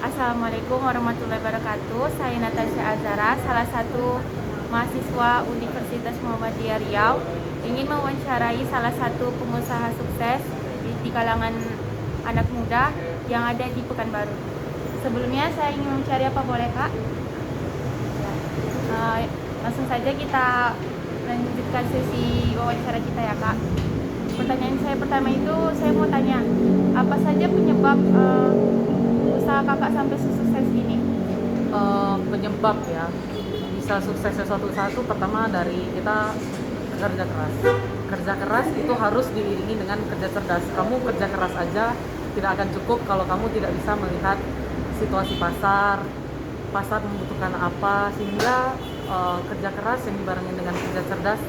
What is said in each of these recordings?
Assalamualaikum warahmatullahi wabarakatuh. Saya Natasha Azara, salah satu mahasiswa Universitas Muhammadiyah Riau. Ingin mewawancarai salah satu pengusaha sukses di kalangan anak muda yang ada di Pekanbaru. Sebelumnya saya ingin mencari apa boleh Kak? Langsung saja kita lanjutkan sesi wawancara kita ya Kak. Pertanyaan saya pertama itu saya mau tanya, apa saja penyebab usaha kakak sampai sukses ini? Penyebab ya bisa suksesnya suatu usaha itu pertama dari kita kerja keras. Kerja keras itu harus diiringi dengan kerja cerdas. Kamu kerja keras aja tidak akan cukup kalau kamu tidak bisa melihat situasi pasar membutuhkan apa, sehingga kerja keras yang dibarengi dengan kerja cerdas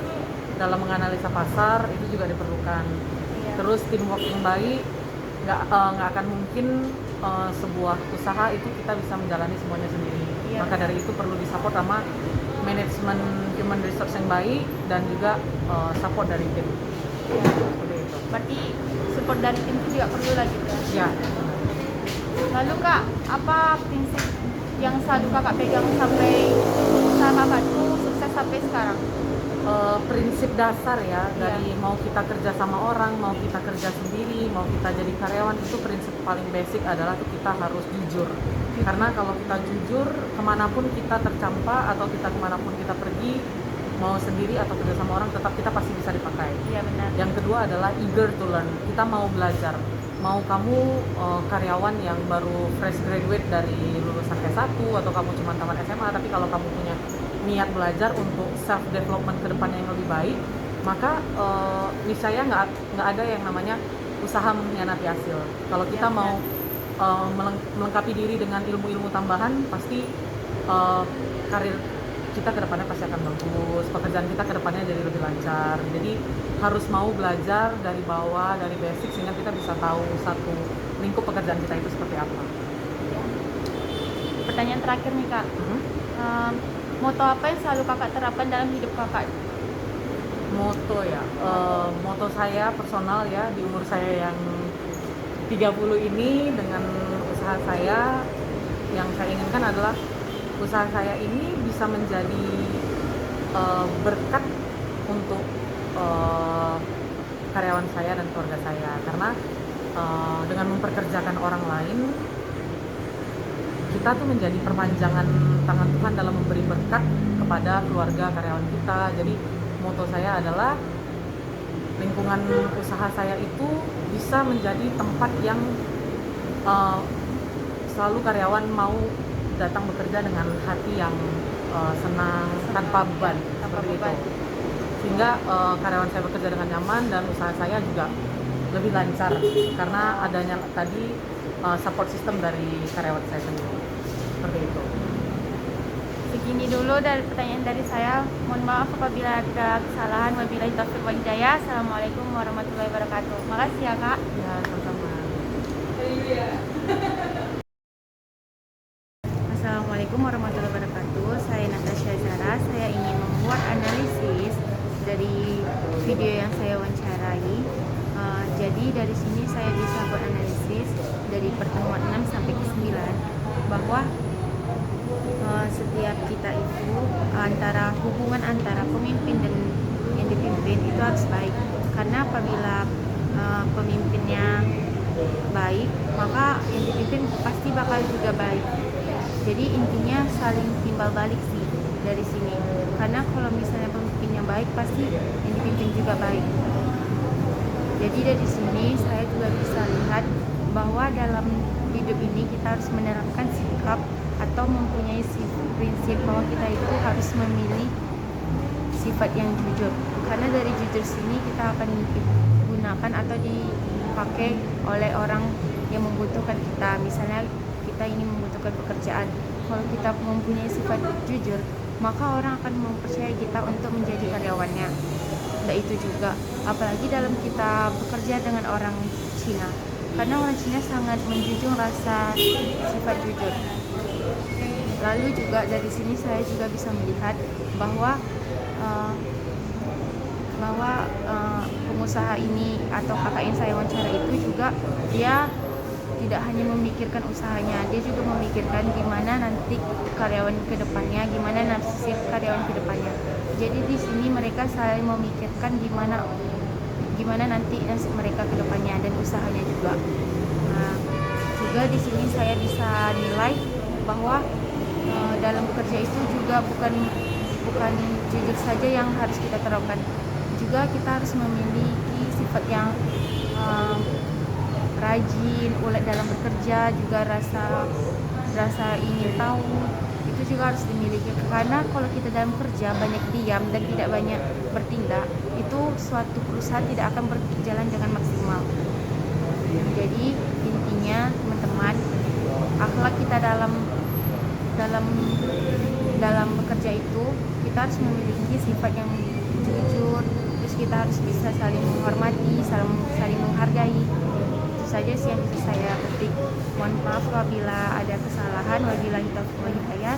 dalam menganalisa pasar itu juga diperlukan. Iya. Terus teamwork yang baik, nggak akan mungkin sebuah usaha itu kita bisa menjalani semuanya sendiri. Iya. Maka dari itu perlu disupport sama manajemen human resource yang baik dan juga support dari tim. Iya. Seperti itu. Berarti support dari tim itu juga perlu lagi ya? Ya, Lalu Kak, apa prinsip yang selalu kakak pegang sampai usaha kakak itu sukses sampai sekarang? prinsip dasar ya Iya. dari mau kita kerja sama orang, mau kita kerja sendiri, mau kita jadi karyawan, itu prinsip paling basic adalah tuh kita harus jujur. Karena kalau kita jujur, kemanapun kita tercampak atau kita kemanapun kita pergi, mau sendiri atau kerja sama orang, tetap kita pasti bisa dipakai. Iya benar. Yang kedua adalah eager to learn. Kita mau belajar. Mau kamu karyawan yang baru fresh graduate dari lulusan S1 atau kamu cuma tamat SMA, tapi kalau kamu punya niat belajar untuk self development ke depannya yang lebih baik, maka niscaya nggak ada yang namanya usaha mengkhianati hasil. Kalau kita Ya, mau melengkapi diri dengan ilmu-ilmu tambahan, pasti karir kita ke depannya pasti akan bagus, pekerjaan kita ke depannya jadi lebih lancar. Jadi harus mau belajar dari bawah, dari basic, sehingga kita bisa tahu satu lingkup pekerjaan kita itu seperti apa. ya. Pertanyaan terakhir nih Kak. Mhm. Moto apa yang selalu kakak terapkan dalam hidup kakak? Moto ya, moto saya personal ya, di umur saya yang 30 ini, dengan usaha saya, yang saya inginkan adalah usaha saya ini bisa menjadi berkat untuk karyawan saya dan keluarga saya. Karena dengan memperkerjakan orang lain, kita tuh menjadi perpanjangan tangan Tuhan dalam memberi berkat kepada keluarga karyawan kita. Jadi moto saya adalah lingkungan usaha saya itu bisa menjadi tempat yang selalu karyawan mau datang bekerja dengan hati yang senang, tanpa beban, Tanpa seperti beban. itu. Sehingga karyawan saya bekerja dengan nyaman dan usaha saya juga lebih lancar karena adanya tadi support system dari karyawan saya sendiri. Seperti itu. Segini dulu dari pertanyaan dari saya. Mohon maaf apabila ada kesalahan. Wabillahi taufiq wal hidayah. Assalamualaikum warahmatullahi wabarakatuh. Makasih ya Kak. Ya, sama-sama. Assalamualaikum warahmatullahi wabarakatuh. Saya Natasha Azara. Saya ingin membuat analisis dari video yang saya wawancarai. Jadi dari sini saya bisa buat analisis dari pertemuan 6 sampai ke 9 bahwa setiap kita itu hubungan antara pemimpin dan yang dipimpin itu harus baik. Karena apabila pemimpinnya baik, maka yang dipimpin pasti bakal juga baik. Jadi intinya saling timbal balik sih dari sini. Karena kalau misalnya pemimpinnya baik, pasti yang dipimpin juga baik. Jadi dari sini saya juga bisa lihat bahwa dalam hidup ini kita harus menerapkan sikap atau mempunyai prinsip bahwa kita itu harus memilih sifat yang jujur. Karena dari jujur sini kita akan digunakan atau dipakai oleh orang yang membutuhkan kita. Misalnya kita ini membutuhkan pekerjaan, kalau kita mempunyai sifat jujur, maka orang akan mempercayai kita untuk menjadi karyawannya. Dan itu juga apalagi dalam kita bekerja dengan orang Cina, karena orang Cina sangat menjunjung rasa sifat jujur. Lalu juga dari sini saya juga bisa melihat bahwa pengusaha ini atau kakak yang saya wawancara itu juga dia tidak hanya memikirkan usahanya, dia juga memikirkan gimana nanti karyawan ke depannya, gimana nasib karyawan ke depannya. Jadi di sini mereka saling memikirkan gimana nanti nasib mereka ke depannya dan usahanya juga. Nah, juga di sini saya bisa nilai bahwa dalam bekerja itu juga bukan jujur saja yang harus kita terapkan, juga kita harus memiliki sifat yang rajin, ulet dalam bekerja, juga rasa ingin tahu itu juga harus dimiliki, karena kalau kita dalam kerja banyak diam dan tidak banyak bertindak, itu suatu perusahaan tidak akan berjalan dengan maksimal. Jadi intinya teman-teman, akhlak kita dalam bekerja itu kita harus memiliki sifat yang jujur, terus kita harus bisa saling menghormati, saling menghargai. Itu saja sih yang bisa saya petik. Mohon maaf apabila ada kesalahan. Wabillahi taufiq wal hidayah.